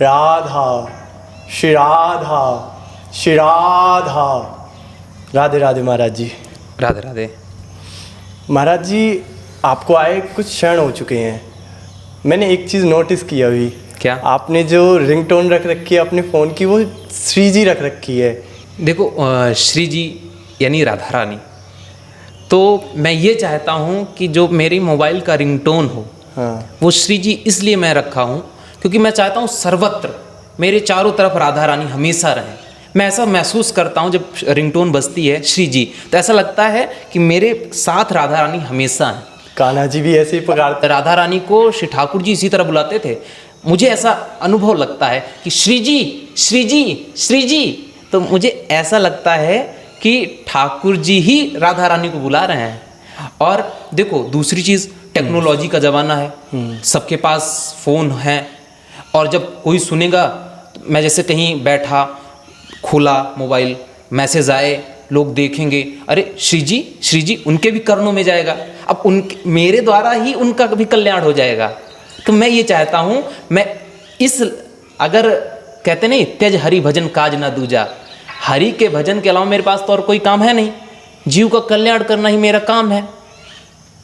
राधा, श्री राधा, श्री राधा। राधे राधे महाराज जी। राधे राधे। महाराज जी, आपको आए कुछ क्षण हो चुके हैं। मैंने एक चीज़ नोटिस की अभी। क्या? आपने जो रिंगटोन रख रखी है अपने फ़ोन की, वो श्री जी रख रखी है। देखो, श्री जी यानी राधा रानी। तो मैं ये चाहता हूँ कि जो मेरी मोबाइल का रिंगटोन हो, हाँ, वो श्री जी इसलिए मैं रखा हूँ क्योंकि मैं चाहता हूँ सर्वत्र मेरे चारों तरफ राधा रानी हमेशा रहें। मैं ऐसा महसूस करता हूँ जब रिंगटोन बजती है श्री जी, तो ऐसा लगता है कि मेरे साथ राधा रानी हमेशा हैं। कान्हा जी भी ऐसे ही पुकारते। राधा रानी को श्री ठाकुर जी इसी तरह बुलाते थे। मुझे ऐसा अनुभव लगता है कि श्री जी, श्री जी, श्री जी। तो मुझे ऐसा लगता है कि ठाकुर जी ही राधा रानी को बुला रहे हैं। और देखो, दूसरी चीज़, टेक्नोलॉजी का ज़माना है, सबके पास फ़ोन है। और जब कोई सुनेगा, मैं जैसे कहीं बैठा, खोला मोबाइल, मैसेज आए, लोग देखेंगे, अरे श्री जी, उनके भी कर्णों में जाएगा। अब उनके, मेरे द्वारा ही उनका भी कल्याण हो जाएगा। तो मैं ये चाहता हूँ, मैं इस, अगर कहते नहीं, त्यज हरि भजन काज ना दूजा, हरि के भजन के अलावा मेरे पास तो और कोई काम है नहीं। जीव का कल्याण करना ही मेरा काम है,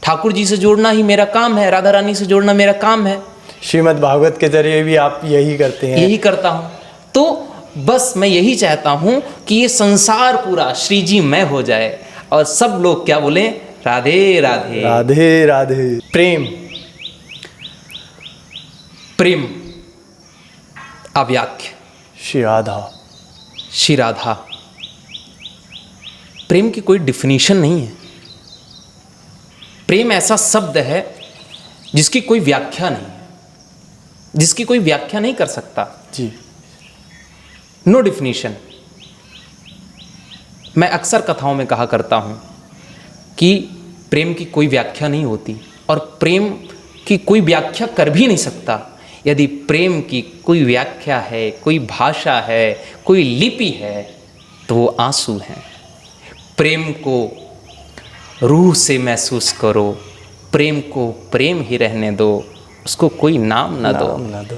ठाकुर जी से जोड़ना ही मेरा काम है, राधा रानी से जोड़ना मेरा काम है। श्रीमद् भागवत के जरिए भी आप यही करते हैं। यही करता हूँ। तो बस मैं यही चाहता हूँ कि ये संसार पूरा श्री जी मैं हो जाए और सब लोग क्या बोले, राधे राधे, राधे राधे। प्रेम, प्रेम अव्याख्य। श्री राधा, श्री राधा। प्रेम की कोई डिफिनीशन नहीं है। प्रेम ऐसा शब्द है जिसकी कोई व्याख्या नहीं है, जिसकी कोई व्याख्या नहीं कर सकता जी। No definition. मैं अक्सर कथाओं में कहा करता हूँ कि प्रेम की कोई व्याख्या नहीं होती और प्रेम की कोई व्याख्या कर भी नहीं सकता। यदि प्रेम की कोई व्याख्या है, कोई भाषा है, कोई लिपि है, तो वो आंसू हैं। प्रेम को रूह से महसूस करो, प्रेम को प्रेम ही रहने दो, उसको कोई नाम ना दो।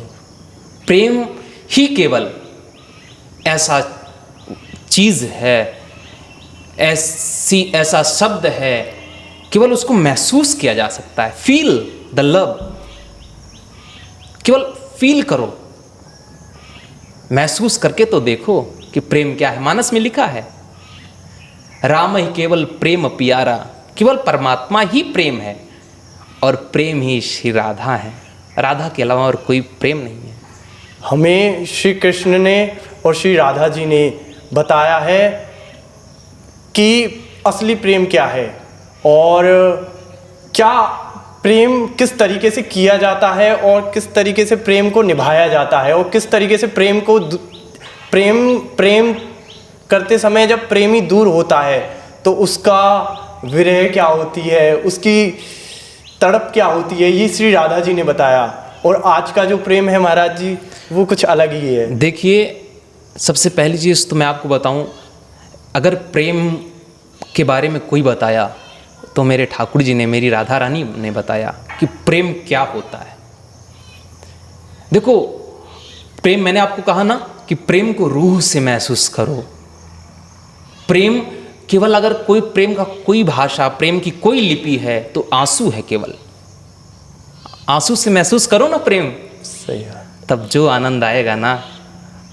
प्रेम ही केवल ऐसा चीज़ है, ऐसा शब्द है, केवल उसको महसूस किया जा सकता है। फील द लव, केवल फील करो, महसूस करके तो देखो कि प्रेम क्या है। मानस में लिखा है, राम ही केवल प्रेम पियारा, केवल परमात्मा ही प्रेम है और प्रेम ही श्री राधा है। राधा के अलावा और कोई प्रेम नहीं है। हमें श्री कृष्ण ने और श्री राधा जी ने बताया है कि असली प्रेम क्या है और क्या प्रेम किस तरीके से किया जाता है और किस तरीके से प्रेम को निभाया जाता है और किस तरीके से प्रेम को प्रेम करते समय जब प्रेमी दूर होता है तो उसका विरह क्या होती है, उसकी तड़प क्या होती है, ये श्री राधा जी ने बताया। और आज का जो प्रेम है महाराज जी, वो कुछ अलग ही है। देखिए, सबसे पहली चीज़ तो मैं आपको बताऊं, अगर प्रेम के बारे में कोई बताया तो मेरे ठाकुर जी ने, मेरी राधा रानी ने बताया कि प्रेम क्या होता है। देखो, प्रेम, मैंने आपको कहा ना कि प्रेम को रूह से महसूस करो। प्रेम केवल, अगर कोई प्रेम का कोई भाषा, प्रेम की कोई लिपि है तो आंसू है। केवल आंसू से महसूस करो ना प्रेम, सही है। तब जो आनंद आएगा ना,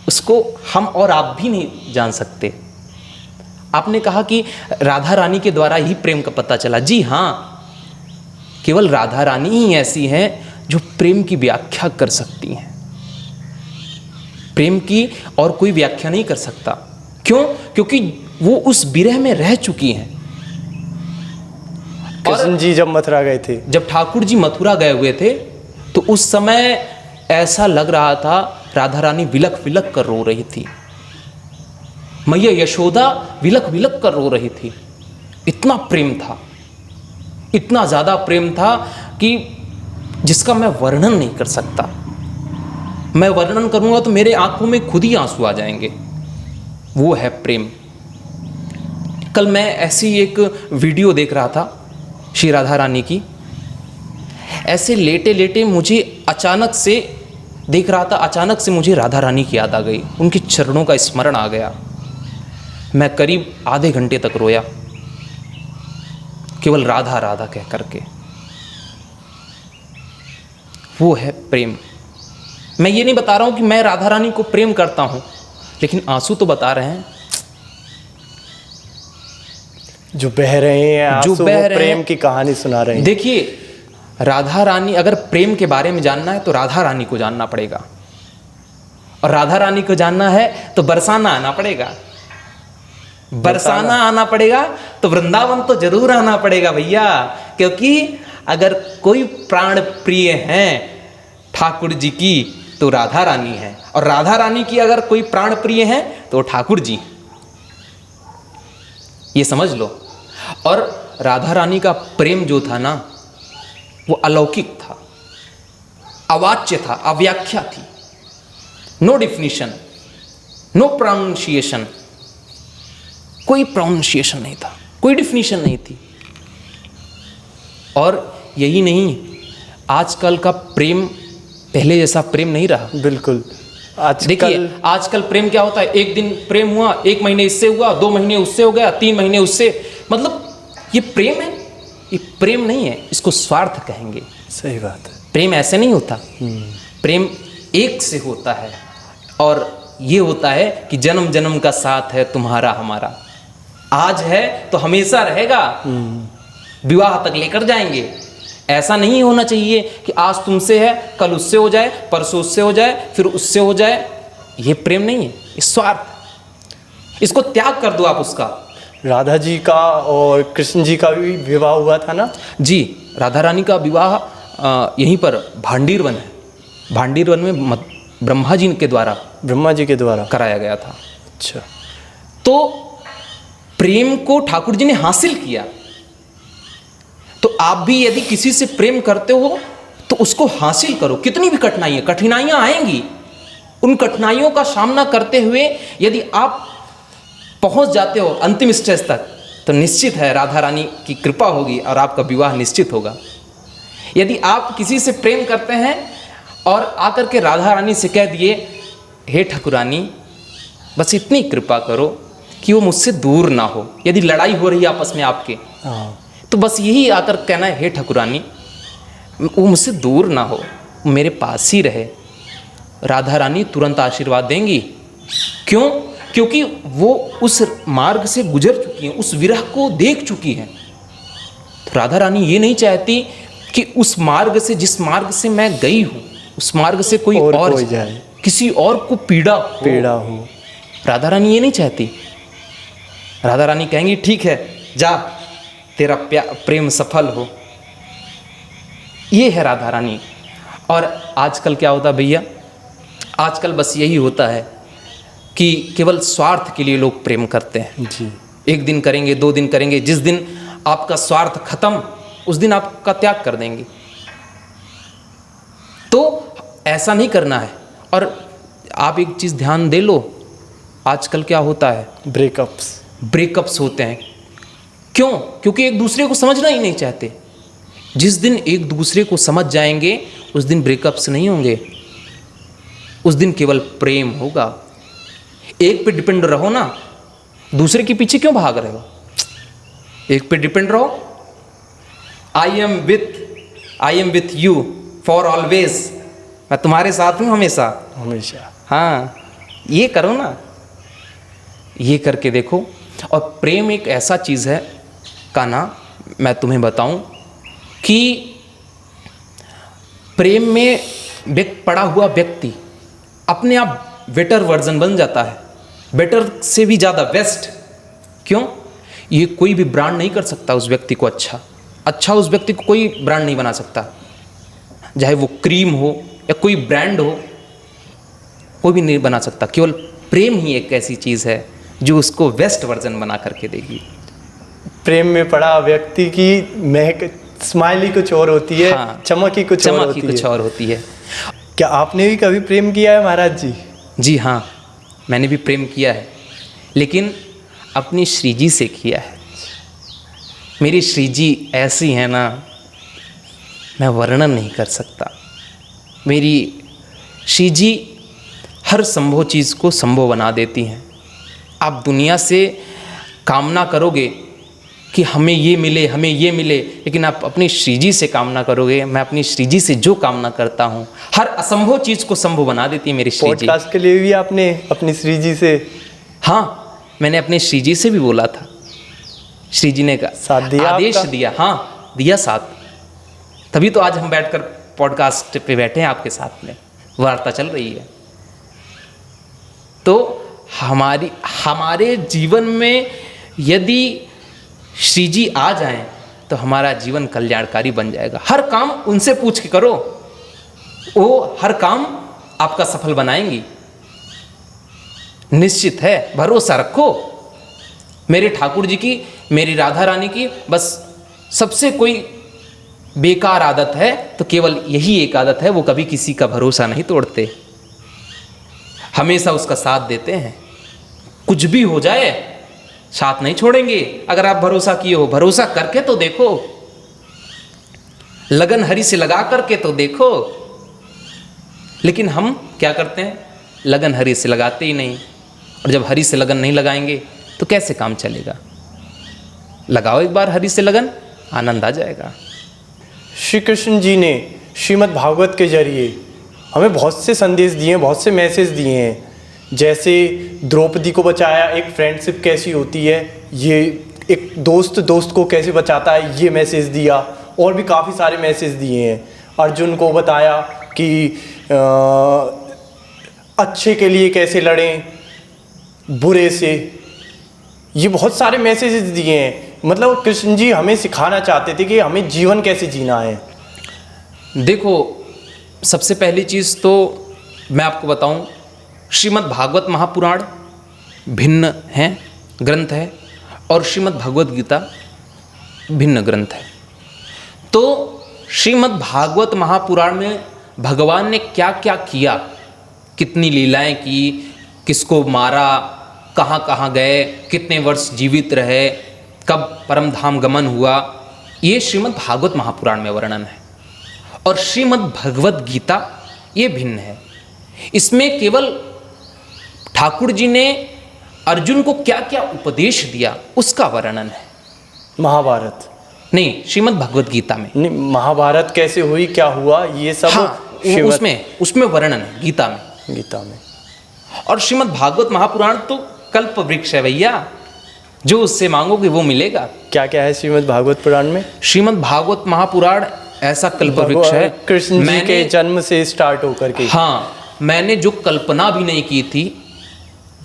उसको हम और आप भी नहीं जान सकते। आपने कहा कि राधा रानी के द्वारा ही प्रेम का पता चला। जी हाँ, केवल राधा रानी ही ऐसी हैं जो प्रेम की व्याख्या कर सकती हैं। प्रेम की और कोई व्याख्या नहीं कर सकता। क्यों? क्योंकि वो उस विरह में रह चुकी हैं। कृष्ण जी जब मथुरा गए थे, जब ठाकुर जी मथुरा गए हुए थे, तो उस समय ऐसा लग रहा था राधा रानी विलक विलक कर रो रही थी, मैया यशोदा विलक विलक कर रो रही थी। इतना प्रेम था, इतना ज़्यादा प्रेम था कि जिसका मैं वर्णन नहीं कर सकता। मैं वर्णन करूंगा तो मेरे आंखों में खुद ही आंसू आ जाएंगे। वो है प्रेम। कल मैं ऐसी एक वीडियो देख रहा था श्री राधा रानी की। ऐसे लेटे लेटे मुझे अचानक से देख रहा था, अचानक से मुझे राधा रानी की याद आ गई, उनके चरणों का स्मरण आ गया। मैं करीब आधे घंटे तक रोया, केवल राधा राधा कह करके। वो है प्रेम। मैं ये नहीं बता रहा हूं कि मैं राधा रानी को प्रेम करता हूं, लेकिन आंसू तो बता रहे हैं, जो बह रहे हैं आंसू, जो बह वो रहे प्रेम हैं। की कहानी सुना रहे हैं। देखिए, राधा रानी, अगर प्रेम के बारे में जानना है तो राधा रानी को जानना पड़ेगा, और राधा रानी को जानना है तो बरसाना आना पड़ेगा। बरसाना आना पड़ेगा तो वृंदावन तो जरूर आना पड़ेगा भैया, क्योंकि अगर कोई प्राण प्रिय हैं ठाकुर जी की तो राधा रानी है, और राधा रानी की अगर कोई प्राण प्रिय है तो ठाकुर जी। ये समझ लो। और राधा रानी का प्रेम जो था ना, वो अलौकिक था, अवाच्य था, अव्याख्या थी। नो डिफिनिशन, नो प्रोनाउंसिएशन, कोई प्रोनाउंसिएशन नहीं था, कोई डिफिनिशन नहीं थी। और यही नहीं, आजकल का प्रेम पहले जैसा प्रेम नहीं रहा। बिल्कुल। देखिए, आजकल प्रेम क्या होता है, एक दिन प्रेम हुआ, 1 महीने इससे हुआ, 2 महीने उससे हो गया, 3 महीने उससे, मतलब ये प्रेम है? ये प्रेम नहीं है, इसको स्वार्थ कहेंगे। सही बात है। प्रेम ऐसे नहीं होता। प्रेम एक से होता है, और ये होता है कि जन्म जन्म का साथ है तुम्हारा हमारा, आज है तो हमेशा रहेगा, विवाह तक लेकर जाएंगे। ऐसा नहीं होना चाहिए कि आज तुमसे है, कल उससे हो जाए, परसों उससे हो जाए, फिर उससे हो जाए। ये प्रेम नहीं है, ये स्वार्थ। इसको त्याग कर दो आप उसका। राधा जी का और कृष्ण जी का भी विवाह हुआ था ना? जी, राधा रानी का विवाह यहीं पर भांडीर वन है, भांडीर वन में ब्रह्मा जी के द्वारा कराया गया था। अच्छा। तो प्रेम को ठाकुर जी ने हासिल किया। तो आप भी यदि किसी से प्रेम करते हो तो उसको हासिल करो, कितनी भी कठिनाइयां आएंगी, उन कठिनाइयों का सामना करते हुए यदि आप पहुंच जाते हो अंतिम स्टेज तक, तो निश्चित है राधा रानी की कृपा होगी और आपका विवाह निश्चित होगा। यदि आप किसी से प्रेम करते हैं और आकर के राधा रानी से कह दिए, हे ठाकुरानी बस इतनी कृपा करो कि वो मुझसे दूर ना हो, यदि लड़ाई हो रही है आपस में आपके, तो बस यही आकर कहना है, हे ठाकुरानी वो मुझसे दूर ना हो, मेरे पास ही रहे। राधा रानी तुरंत आशीर्वाद देंगी। क्यों? क्योंकि वो उस मार्ग से गुजर चुकी हैं, उस विरह को देख चुकी हैं। तो राधा रानी ये नहीं चाहती कि उस मार्ग से, जिस मार्ग से मैं गई हूँ, उस मार्ग से कोई और जाए, किसी और को पीड़ा हो। राधा रानी ये नहीं चाहती। राधा रानी कहेंगी, ठीक है जा, तेरा प्रेम सफल हो। ये है राधा रानी। और आजकल क्या होता है भैया, आजकल बस यही होता है कि केवल स्वार्थ के लिए लोग प्रेम करते हैं जी। 1 दिन करेंगे, 2 दिन करेंगे, जिस दिन आपका स्वार्थ खत्म उस दिन आपका त्याग कर देंगे। तो ऐसा नहीं करना है। और आप एक चीज़ ध्यान दे लो, आजकल क्या होता है, ब्रेकअप्स होते हैं। क्यों? क्योंकि एक दूसरे को समझना ही नहीं चाहते। जिस दिन एक दूसरे को समझ जाएंगे उस दिन ब्रेकअप्स नहीं होंगे, उस दिन केवल प्रेम होगा। एक पे डिपेंड रहो ना, दूसरे के पीछे क्यों भाग रहे हो? एक पे डिपेंड रहो। I am with you for always, मैं तुम्हारे साथ हूँ हमेशा। हाँ, ये करो ना, ये करके देखो। और प्रेम एक ऐसा चीज़ है कान्हा, मैं तुम्हें बताऊं कि प्रेम में पड़ा हुआ व्यक्ति अपने आप बेटर वर्जन बन जाता है, बेटर से भी ज़्यादा बेस्ट। क्यों? ये कोई भी ब्रांड नहीं कर सकता उस व्यक्ति को अच्छा उस व्यक्ति को कोई ब्रांड नहीं बना सकता, चाहे वो क्रीम हो या कोई ब्रांड हो, कोई भी नहीं बना सकता। केवल प्रेम ही एक ऐसी चीज़ है जो उसको बेस्ट वर्जन बना करके देगी। प्रेम में पड़ा व्यक्ति की महक, स्माइली कुछ और होती है, हाँ, चमक ही कुछ और होती है। क्या आपने भी कभी प्रेम किया है महाराज जी? जी हाँ, मैंने भी प्रेम किया है, लेकिन अपनी श्रीजी से किया है। मेरी श्रीजी ऐसी है ना, मैं वर्णन नहीं कर सकता। मेरी श्री जी हर संभव चीज़ को संभव बना देती हैं। आप दुनिया से कामना करोगे कि हमें ये मिले, हमें ये मिले, लेकिन आप अपनी श्री जी से कामना करोगे, मैं अपनी श्री जी से जो कामना करता हूँ, हर असंभव चीज़ को संभव बना देती है मेरी श्री जी। पॉडकास्ट के लिए भी आपने अपनी श्री जी से? हाँ, मैंने अपने श्री जी से भी बोला था। श्री जी ने साथ दिया, आदेश आपका? दिया, हाँ दिया साथ। तभी तो आज हम बैठकर पॉडकास्ट पे बैठे हैं, आपके साथ में वार्ता चल रही है। तो हमारे जीवन में यदि श्री जी आ जाएं तो हमारा जीवन कल्याणकारी बन जाएगा। हर काम उनसे पूछ के करो, वो हर काम आपका सफल बनाएंगी, निश्चित है, भरोसा रखो। मेरे ठाकुर जी की, मेरी राधा रानी की बस सबसे कोई बेकार आदत है तो केवल यही एक आदत है, वो कभी किसी का भरोसा नहीं तोड़ते, हमेशा उसका साथ देते हैं। कुछ भी हो जाए साथ नहीं छोड़ेंगे। अगर आप भरोसा किए हो, भरोसा करके तो देखो, लगन हरि से लगा करके तो देखो। लेकिन हम क्या करते हैं, लगन हरि से लगाते ही नहीं। और जब हरि से लगन नहीं लगाएंगे तो कैसे काम चलेगा। लगाओ एक बार हरि से लगन, आनंद आ जाएगा। श्री कृष्ण जी ने श्रीमद् भागवत के जरिए हमें बहुत से संदेश दिए हैं, बहुत से मैसेज दिए हैं। जैसे द्रौपदी को बचाया, एक फ्रेंडशिप कैसी होती है, ये एक दोस्त को कैसे बचाता है, ये मैसेज दिया। और भी काफ़ी सारे मैसेज दिए हैं। अर्जुन को बताया कि अच्छे के लिए कैसे लड़ें बुरे से। ये बहुत सारे मैसेजेस दिए हैं। मतलब कृष्ण जी हमें सिखाना चाहते थे कि हमें जीवन कैसे जीना है। देखो, सबसे पहली चीज़ तो मैं आपको बताऊं, श्रीमद् भागवत महापुराण भिन्न है, ग्रंथ है, और श्रीमद् भगवत गीता भिन्न ग्रंथ है। तो श्रीमद् भागवत महापुराण में भगवान ने क्या क्या किया, कितनी लीलाएं की, किसको मारा, कहाँ कहाँ गए, कितने वर्ष जीवित रहे, कब परम धाम गमन हुआ, ये श्रीमद् भागवत महापुराण में वर्णन है। और श्रीमद् भगवत गीता ये भिन्न है। इसमें केवल ठाकुर जी ने अर्जुन को क्या क्या उपदेश दिया उसका वर्णन है। महाभारत नहीं, श्रीमद् भगवत गीता में नहीं, महाभारत कैसे हुई, क्या हुआ, ये सब हाँ, उसमें वर्णन है गीता में। और श्रीमद् भागवत महापुराण तो कल्प वृक्ष है भैया, जो उससे मांगोगे वो मिलेगा। क्या क्या है श्रीमद् भागवत पुराण में? श्रीमद् भागवत महापुराण ऐसा कल्प वृक्ष है, कृष्ण जी के जन्म से स्टार्ट होकर के। हाँ, मैंने जो कल्पना भी नहीं की थी।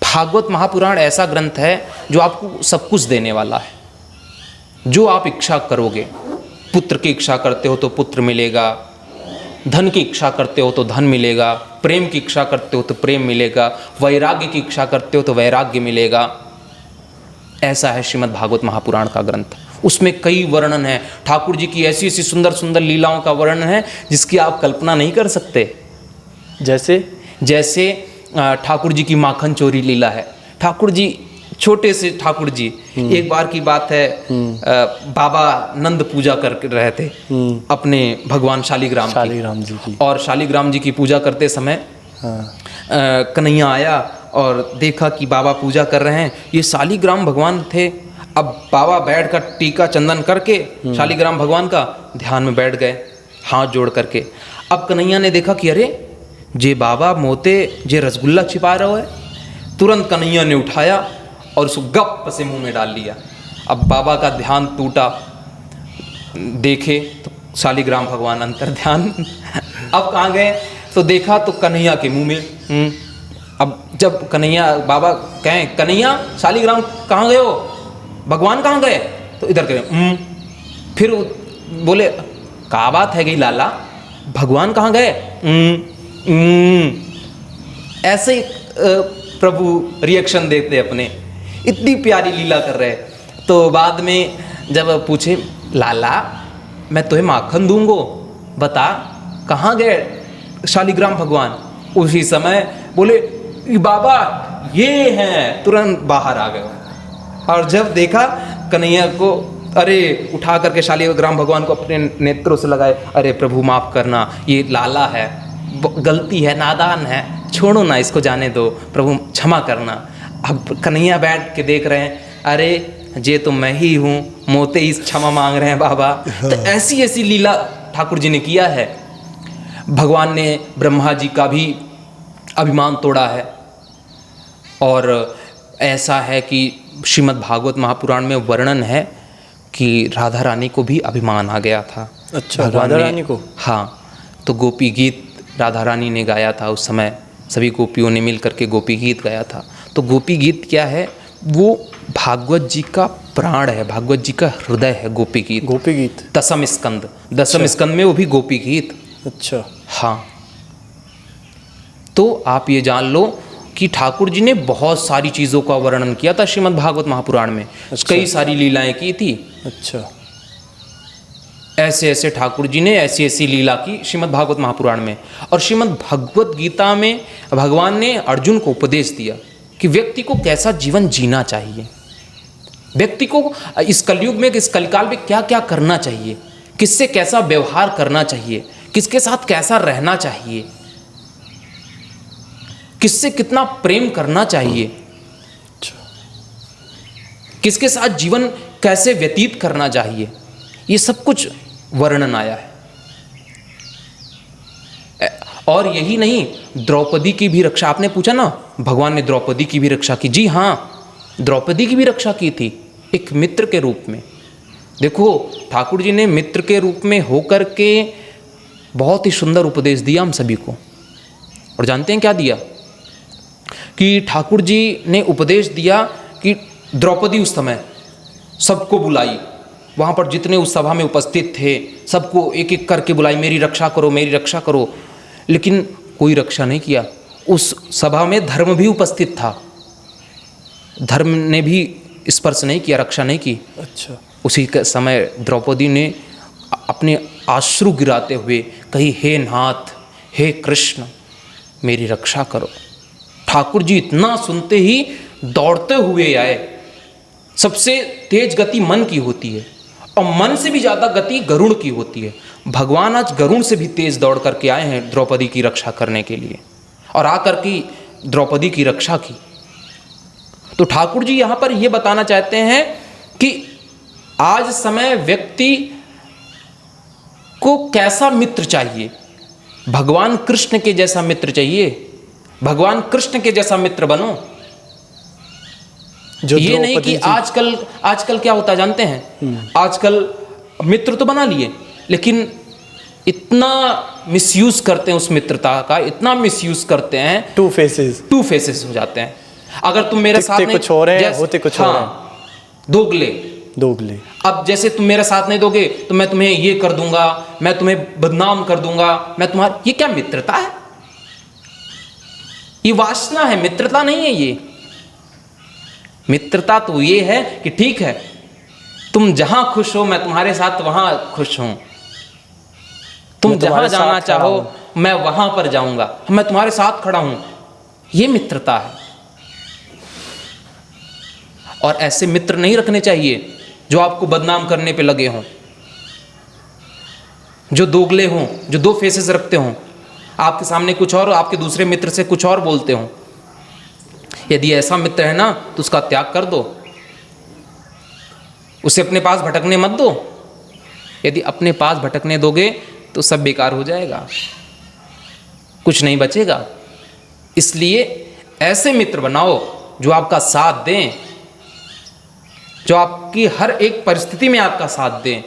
भागवत महापुराण ऐसा ग्रंथ है जो आपको सब कुछ देने वाला है। जो आप इच्छा करोगे, पुत्र की इच्छा करते हो तो पुत्र मिलेगा, धन की इच्छा करते हो तो धन मिलेगा, प्रेम की इच्छा करते हो तो प्रेम मिलेगा, वैराग्य की इच्छा करते हो तो वैराग्य मिलेगा। ऐसा है श्रीमद् भागवत महापुराण का ग्रंथ। उसमें कई वर्णन है, ठाकुर जी की ऐसी ऐसी सुंदर सुंदर लीलाओं का वर्णन है जिसकी आप कल्पना नहीं कर सकते। जैसे ठाकुर जी की माखन चोरी लीला है। ठाकुर जी, छोटे से ठाकुर जी, एक बार की बात है, बाबा नंद पूजा कर रहे थे अपने भगवान शालिग्राम जी की। और शालिग्राम जी की पूजा करते समय कन्हैया आया और देखा कि बाबा पूजा कर रहे हैं। ये शालिग्राम भगवान थे। अब बाबा बैठ कर टीका चंदन करके शालिग्राम भगवान का ध्यान में बैठ गए, हाथ जोड़ करके। अब कन्हैया ने देखा कि अरे जे बाबा मोते जे रसगुल्ला छिपा रहा है। तुरंत कन्हैया ने उठाया और उसको गप से मुंह में डाल लिया। अब बाबा का ध्यान टूटा, देखे तो शालिग्राम भगवान अंतर ध्यान। अब कहाँ गए तो देखा तो कन्हैया के मुंह में। अब जब कन्हैया, बाबा कहें कन्हैया शालिग्राम कहाँ गए हो, भगवान कहाँ गए, तो इधर गए। फिर बोले क्या बात है गई लाला, भगवान कहाँ गए। ऐसे ही प्रभु रिएक्शन देते अपने, इतनी प्यारी लीला कर रहे। तो बाद में जब पूछे लाला मैं तुम्हें माखन दूंगो, बता कहाँ गए शालिग्राम भगवान। उसी समय बोले बाबा ये हैं, तुरंत बाहर आ गए। और जब देखा कन्हैया को, अरे उठा करके शालिग्राम भगवान को अपने नेत्रों से लगाए, अरे प्रभु माफ करना, ये लाला है, गलती है, नादान है, छोड़ो ना, इसको जाने दो, प्रभु क्षमा करना। अब कन्हैया बैठ के देख रहे हैं, अरे ये तो मैं ही हूँ, मोते ही क्षमा मांग रहे हैं बाबा। तो ऐसी ऐसी लीला ठाकुर जी ने किया है। भगवान ने ब्रह्मा जी का भी अभिमान तोड़ा है। और ऐसा है कि श्रीमद् भागवत महापुराण में वर्णन है कि राधा रानी को भी अभिमान आ गया था। अच्छा, राधा रानी को? हाँ, तो गोपी गीत राधा रानी ने गाया था उस समय, सभी गोपियों ने मिल करके गोपी गीत गाया था। तो गोपी गीत क्या है? वो भागवत जी का प्राण है, भागवत जी का हृदय है गोपी गीत। गोपी गीत दसम स्कंद में वो भी गोपी गीत। अच्छा, हाँ। तो आप ये जान लो कि ठाकुर जी ने बहुत सारी चीज़ों का वर्णन किया था श्रीमद् भागवत महापुराण में। अच्छा। कई सारी लीलाएं की थी। अच्छा, ऐसे ऐसे ठाकुर जी ने ऐसी ऐसी लीला की श्रीमद् भागवत महापुराण में। और श्रीमद् भगवत गीता में भगवान ने अर्जुन को उपदेश दिया कि व्यक्ति को कैसा जीवन जीना चाहिए, व्यक्ति को इस कलयुग में, इस कलिकाल में क्या क्या करना चाहिए, किससे कैसा व्यवहार करना चाहिए, किसके साथ कैसा रहना चाहिए, किससे कितना प्रेम करना चाहिए, किसके साथ जीवन कैसे व्यतीत करना चाहिए, ये सब कुछ वर्णन आया है। और यही नहीं, द्रौपदी की भी रक्षा, आपने पूछा ना, भगवान ने द्रौपदी की भी रक्षा की। जी हाँ, द्रौपदी की भी रक्षा की थी एक मित्र के रूप में। देखो, ठाकुर जी ने मित्र के रूप में होकर के बहुत ही सुंदर उपदेश दिया हम सभी को। और जानते हैं क्या दिया? कि ठाकुर जी ने उपदेश दिया कि द्रौपदी उस समय सबको बुलाई, वहाँ पर जितने उस सभा में उपस्थित थे सबको एक एक करके बुलाई, मेरी रक्षा करो, मेरी रक्षा करो। लेकिन कोई रक्षा नहीं किया। उस सभा में धर्म भी उपस्थित था, धर्म ने भी स्पर्श नहीं किया, रक्षा नहीं की। अच्छा। उसी के समय द्रौपदी ने अपने आश्रु गिराते हुए कही, हे नाथ, हे कृष्ण, मेरी रक्षा करो। ठाकुर जी इतना सुनते ही दौड़ते हुए आए। सबसे तेज गति मन की होती है और मन से भी ज़्यादा गति गरुड़ की होती है। भगवान आज गरुड़ से भी तेज दौड़ करके आए हैं द्रौपदी की रक्षा करने के लिए, और आकर के द्रौपदी की रक्षा की। तो ठाकुर जी यहाँ पर यह बताना चाहते हैं कि आज समय व्यक्ति को कैसा मित्र चाहिए। भगवान कृष्ण के जैसा मित्र चाहिए, भगवान कृष्ण के जैसा मित्र बनो। ये नहीं कि आजकल क्या होता है जानते हैं? आजकल मित्र तो बना लिए, लेकिन इतना मिसयूज करते हैं उस मित्रता का, इतना मिसयूज करते हैं, टू फेसेस हो जाते हैं। अगर तुम मेरे साथ नहीं, कुछ हो रहे हैं, होते कुछ हो रहे हैं। दोगले। अब जैसे तुम मेरा साथ नहीं दोगे तो मैं तुम्हें ये कर दूंगा, मैं तुम्हें बदनाम कर दूंगा, मैं तुम्हारा, ये क्या मित्रता है? ये वासना है, मित्रता नहीं है ये। मित्रता तो ये है कि ठीक है, तुम जहां खुश हो मैं तुम्हारे साथ वहां खुश हूं, तुम जहां जाना चाहो मैं वहां पर जाऊंगा, मैं तुम्हारे साथ खड़ा हूं। ये मित्रता है। और ऐसे मित्र नहीं रखने चाहिए जो आपको बदनाम करने पे लगे हों, जो दोगले हों, जो दो फेसेस रखते हों, आपके सामने कुछ और, आपके दूसरे मित्र से कुछ और बोलते हों। यदि ऐसा मित्र है ना तो उसका त्याग कर दो, उसे अपने पास भटकने मत दो। यदि अपने पास भटकने दोगे तो सब बेकार हो जाएगा, कुछ नहीं बचेगा। इसलिए ऐसे मित्र बनाओ जो आपका साथ दें, जो आपकी हर एक परिस्थिति में आपका साथ दें,